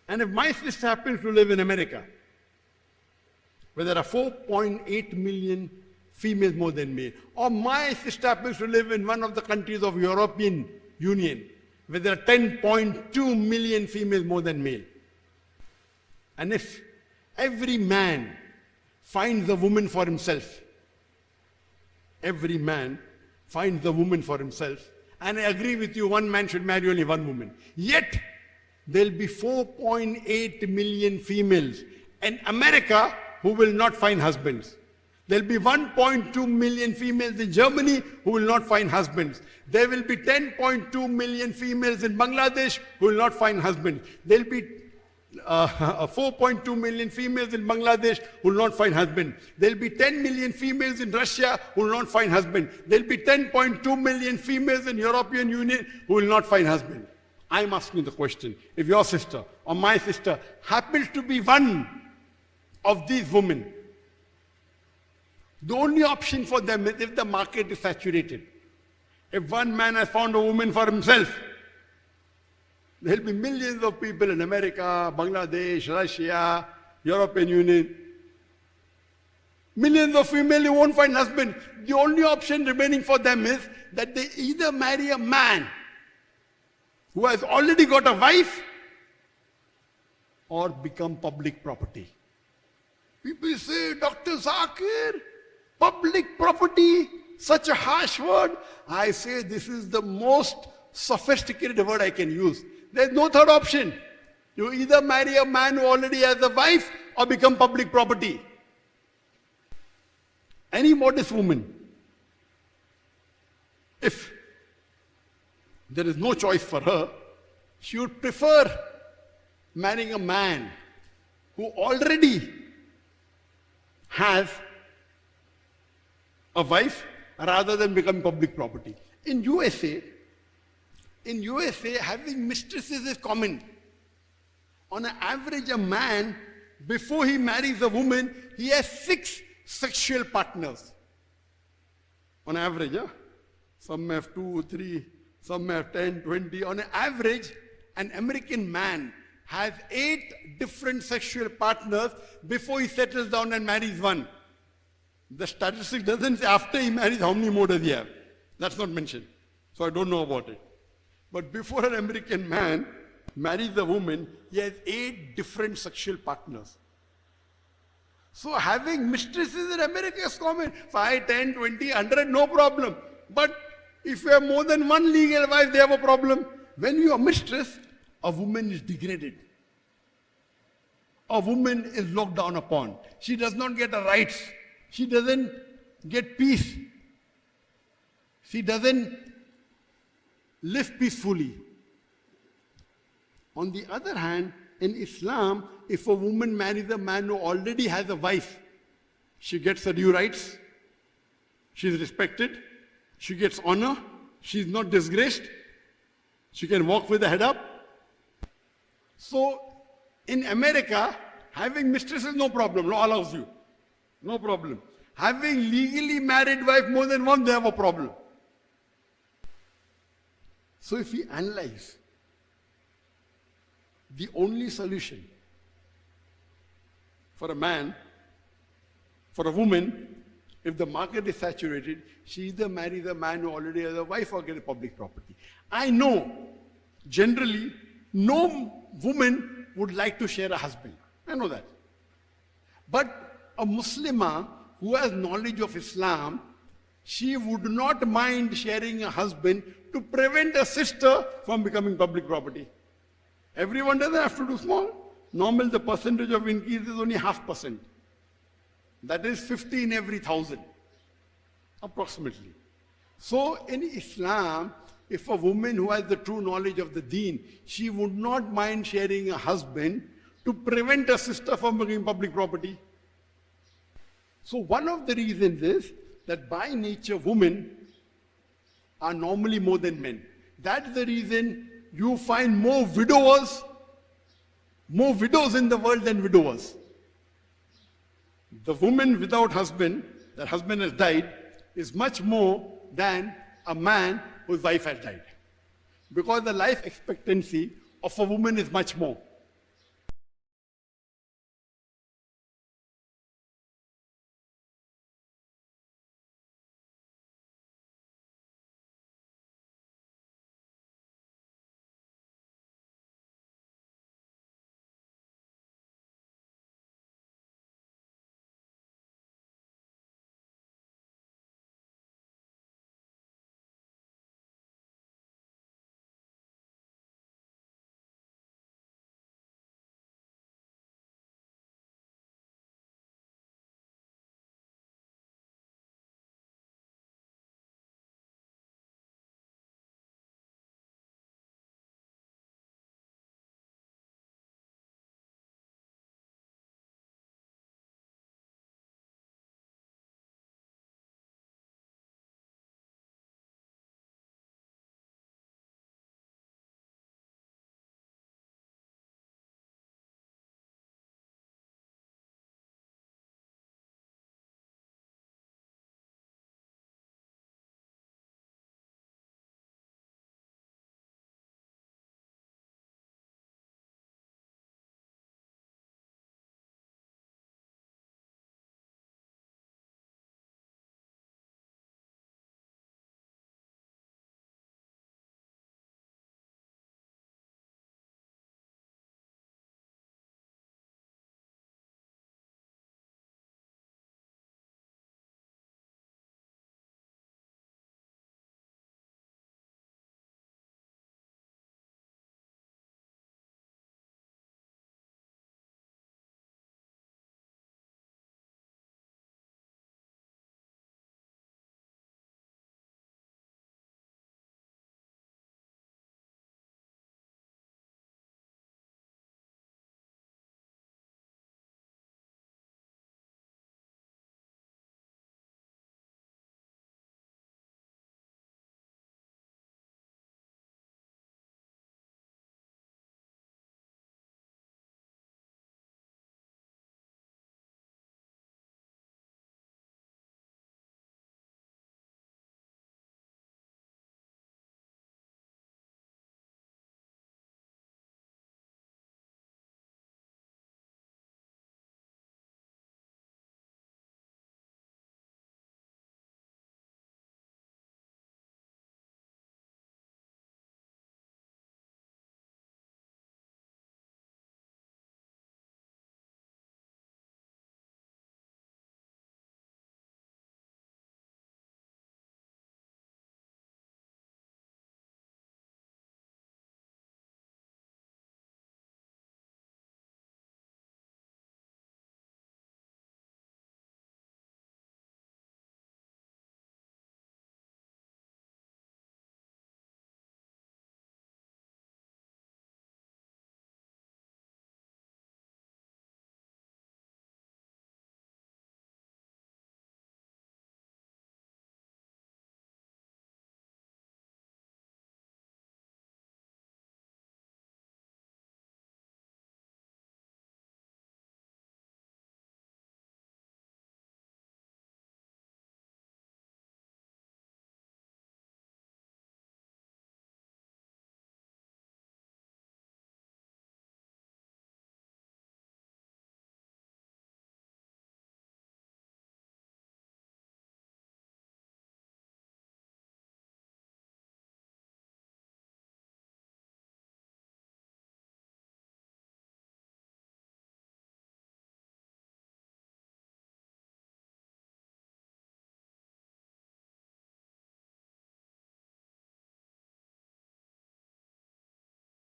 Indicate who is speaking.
Speaker 1: And if my sister happens to live in America, where there are 4.8 million females more than male, or my sister happens to live in one of the countries of European Union, where there are 10.2 million females more than male, and if every man finds a woman for himself, every man finds a woman for himself, and I agree with you, one man should marry only one woman, yet there'll be 4.8 million females in America who will not find husbands. There'll be 1.2 million females in Germany who will not find husbands. There will be 10.2 million females in Bangladesh who will not find husbands. There'll be 4.2 million females in Bangladesh who will not find husbands. There'll be 10 million females in Russia who will not find husbands. There'll be 10.2 million females in European Union who will not find husbands. I'm asking the question, if your sister or my sister happens to be one of these women, the only option for them is if the market is saturated. If one man has found a woman for himself, there will be millions of people in America, Bangladesh, Russia, European Union. Millions of females who won't find husband. The only option remaining for them is that they either marry a man who has already got a wife or become public property. People say, Dr. Zakir, public property, such a harsh word. I say this is the most sophisticated word I can use. There's no third option. You either marry a man who already has a wife or become public property. Any modest woman, if there is no choice for her, she would prefer marrying a man who already has a wife rather than becoming public property. In USA, having mistresses is common. On an average, a man, before he marries a woman, he has 6 sexual partners. On average, some have 2, 3, some have 10, 20. On an average, an American man has 8 different sexual partners before he settles down and marries one. The statistic doesn't say after he marries how many more does he have. That's not mentioned. So I don't know about it. But before an American man marries a woman, he has 8 different sexual partners. So having mistresses in America is common. 5, 10, 20, 100, no problem. But if you have more than one legal wife, they have a problem. When you are mistress, a woman is degraded. A woman is looked down upon. She does not get her rights. She doesn't get peace. She doesn't live peacefully. On the other hand, in Islam, if a woman marries a man who already has a wife, she gets her due rights, she is respected, she gets honor, she is not disgraced, she can walk with her head up. So, in America, having mistress is no problem, law allows you. No problem. Having legally married wife more than one, they have a problem. So if we analyze, the only solution for a man, for a woman, if the market is saturated, she either marries a man who already has a wife or gets public property. I know, generally, no woman would like to share a husband. I know that. But a Muslimah who has knowledge of Islam, she would not mind sharing a husband to prevent a sister from becoming public property. Everyone doesn't have to do small. Normal, the percentage of increase is only 0.5%. That is 50 in every 1,000, approximately. So in Islam, if a woman who has the true knowledge of the deen, she would not mind sharing a husband to prevent a sister from becoming public property. So one of the reasons is that by nature women are normally more than men. That's the reason you find more widows in the world than widowers. The woman without husband, that husband has died, is much more than a man whose wife has died. Because the life expectancy of a woman is much more.